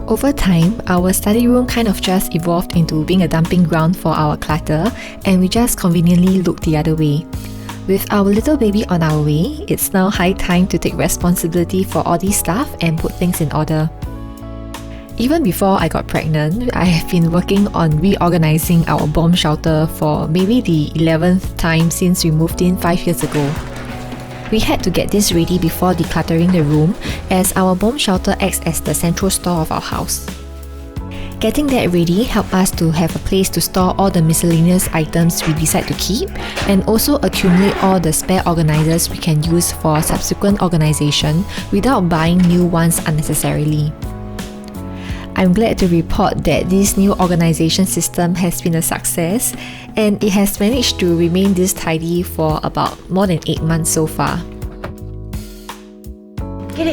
Over time, our study room kind of just evolved into being a dumping ground for our clutter, and we just conveniently looked the other way. With our little baby on our way, it's now high time to take responsibility for all these stuff and put things in order. Even before I got pregnant, I have been working on reorganizing our bomb shelter for maybe the 11th time since we moved in 5 years ago. We had to get this ready before decluttering the room, as our bomb shelter acts as the central store of our house. Getting that ready helped us to have a place to store all the miscellaneous items we decide to keep, and also accumulate all the spare organizers we can use for subsequent organization without buying new ones unnecessarily. I'm glad to report that this new organization system has been a success, and it has managed to remain this tidy for about more than 8 months so far.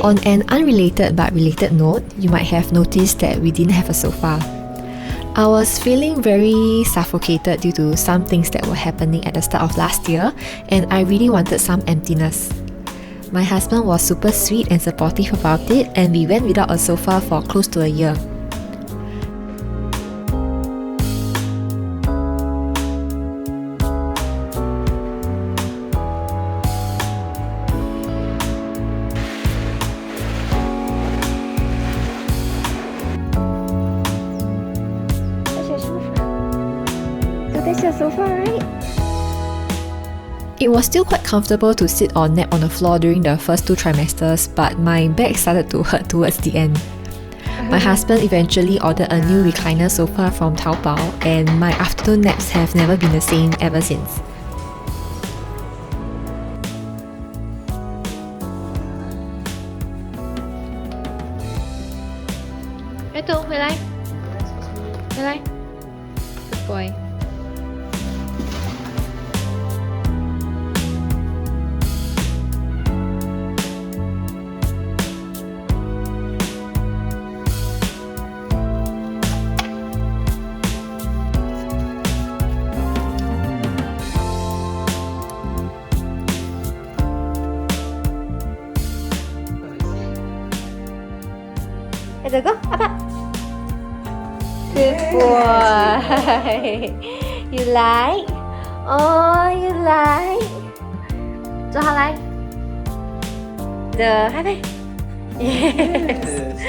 On an unrelated but related note, you might have noticed that we didn't have a sofa. I was feeling very suffocated due to some things that were happening at the start of last year, and I really wanted some emptiness. My husband was super sweet and supportive about it, and we went without a sofa for close to a year. That's your sofa, right? It was still quite comfortable to sit or nap on the floor during the first 2 trimesters, but my back started to hurt towards the end. My husband eventually ordered a new recliner sofa from Taobao, and my afternoon naps have never been the same ever since. Reto, 回来，回来 Good boy. Let's go, apa? Good boy. You like? Oh, you like? 坐好来。The high five. Yes.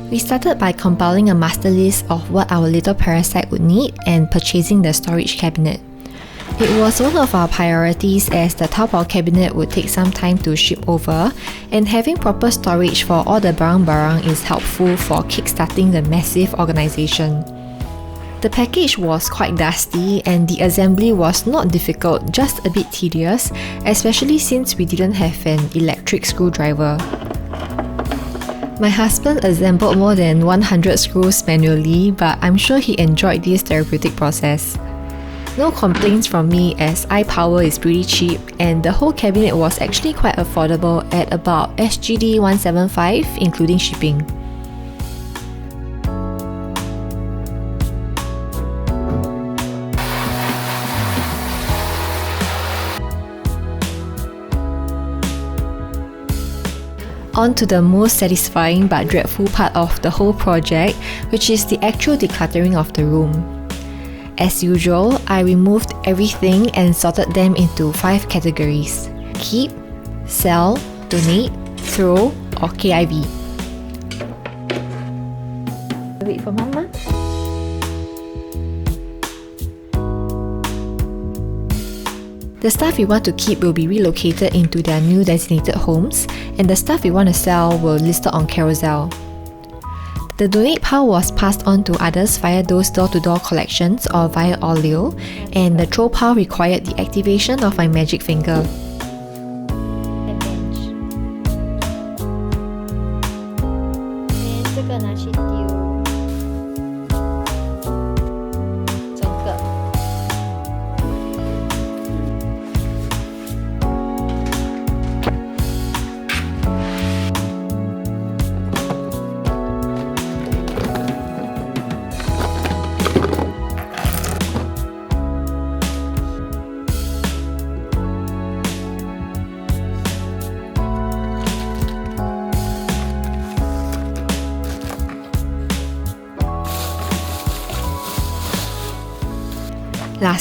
We started by compiling a master list of what our little parasite would need and purchasing the storage cabinet. It was one of our priorities as the Taobao cabinet would take some time to ship over, and having proper storage for all the barang-barang is helpful for kickstarting the massive organization. The package was quite dusty and the assembly was not difficult, just a bit tedious, especially since we didn't have an electric screwdriver. My husband assembled more than 100 screws manually, but I'm sure he enjoyed this therapeutic process. No complaints from me as iPower is pretty cheap, and the whole cabinet was actually quite affordable at about SGD 175 including shipping. On to the most satisfying but dreadful part of the whole project, which is the actual decluttering of the room. As usual, I removed everything and sorted them into 5 categories: keep, sell, donate, throw, or KIV. Wait for Mama. The stuff we want to keep will be relocated into their new designated homes, and the stuff we want to sell will listed on Carousel. The donate pile was passed on to others via those door-to-door collections or via Olio, and the throw pile required the activation of my magic finger.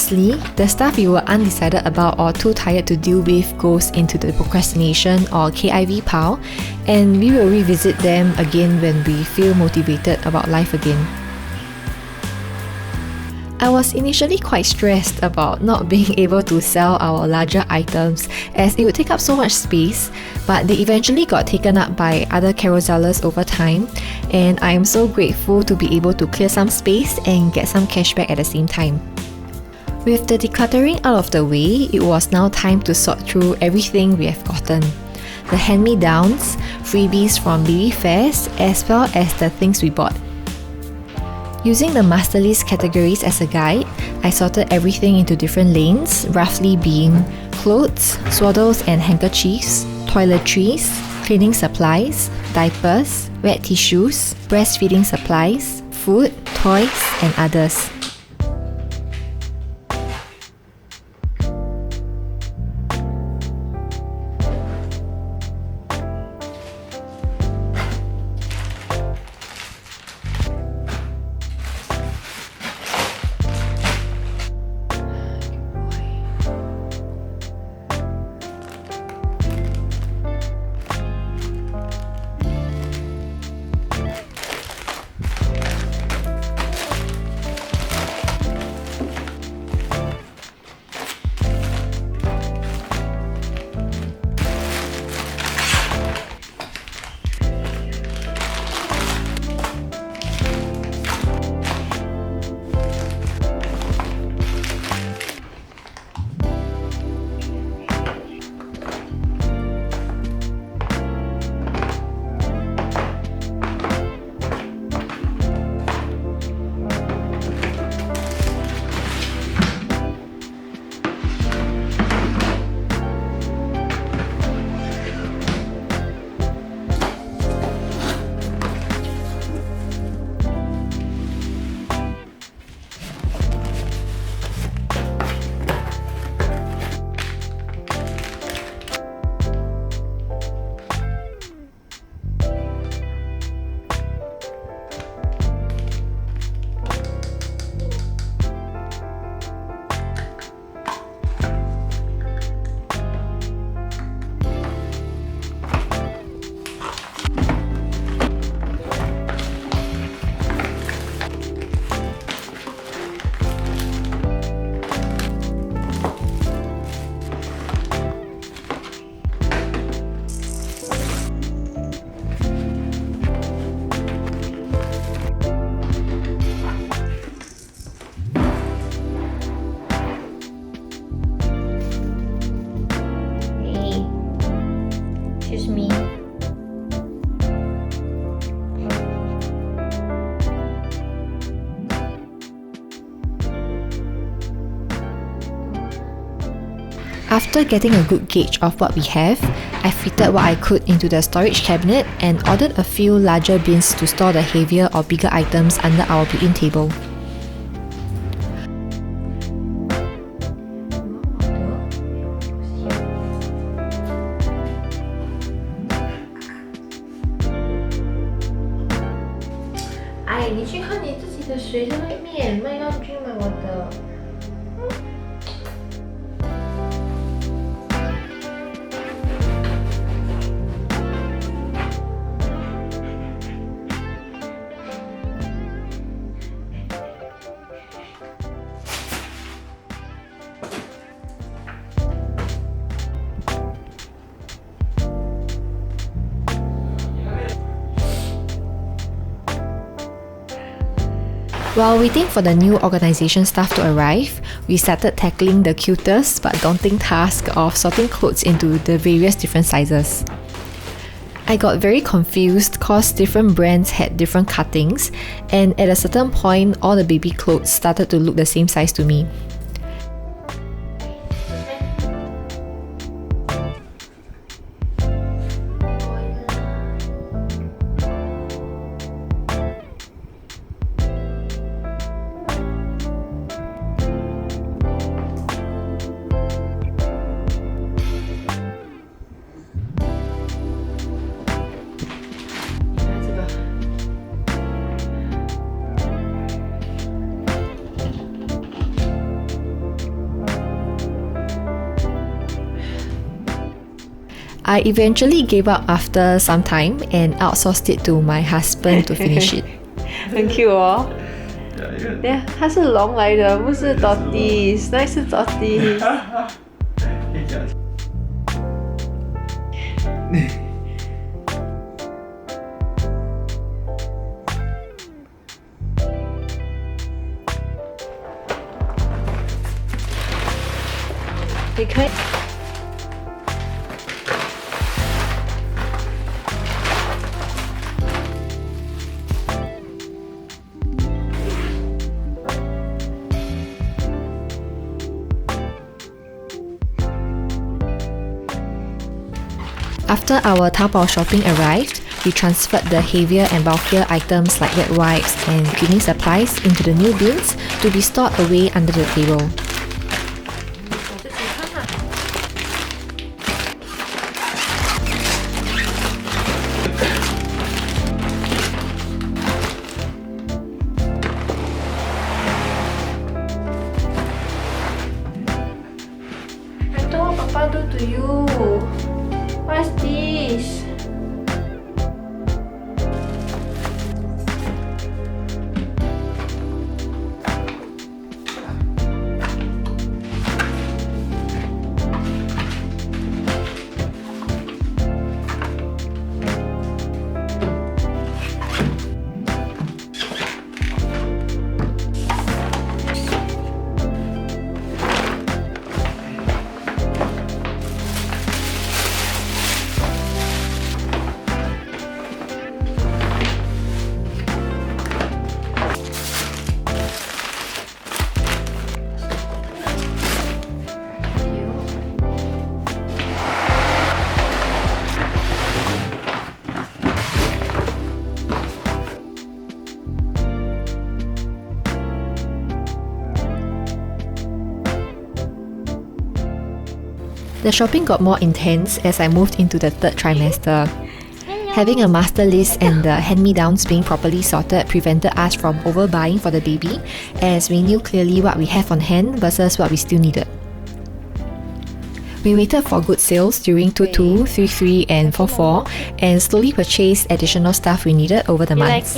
Lastly, the stuff you were undecided about or too tired to deal with goes into the procrastination or KIV pile, and we will revisit them again when we feel motivated about life again. I was initially quite stressed about not being able to sell our larger items as it would take up so much space, but they eventually got taken up by other carousellers over time, and I am so grateful to be able to clear some space and get some cashback at the same time. With the decluttering out of the way, it was now time to sort through everything we have gotten. The hand-me-downs, freebies from baby fairs, as well as the things we bought. Using the Masterlist categories as a guide, I sorted everything into different lanes, roughly being clothes, swaddles and handkerchiefs, toiletries, cleaning supplies, diapers, wet tissues, breastfeeding supplies, food, toys, and others. After getting a good gauge of what we have, I fitted what I could into the storage cabinet and ordered a few larger bins to store the heavier or bigger items under our built-in table. While waiting for the new organisation staff to arrive, we started tackling the cutest but daunting task of sorting clothes into the various different sizes. I got very confused cause different brands had different cuttings, and at a certain point all the baby clothes started to look the same size to me. I eventually gave up after some time and outsourced it to my husband to finish it. 很 cute 哦。对，它是龙来的，不是 tortoise， 那是 tortoise。你可以。After our Taobao shopping arrived, we transferred the heavier and bulkier items like wet wipes and cleaning supplies into the new bins to be stored away under the table. I told Papa do to you. What's this? The shopping got more intense as I moved into the third trimester. Having a master list and the hand-me-downs being properly sorted prevented us from overbuying for the baby, as we knew clearly what we have on hand versus what we still needed. We waited for good sales during 22, 33 and 44 and slowly purchased additional stuff we needed over the months.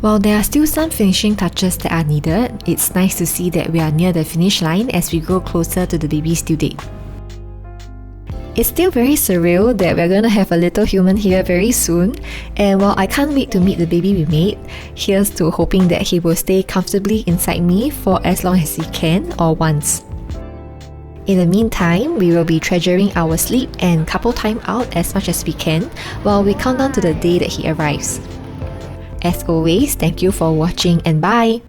While there are still some finishing touches that are needed, it's nice to see that we are near the finish line as we grow closer to the baby's due date. It's still very surreal that we're gonna have a little human here very soon, and while I can't wait to meet the baby we made, here's to hoping that he will stay comfortably inside me for as long as he can or wants. In the meantime, we will be treasuring our sleep and couple time out as much as we can while we count down to the day that he arrives. As always, thank you for watching and bye!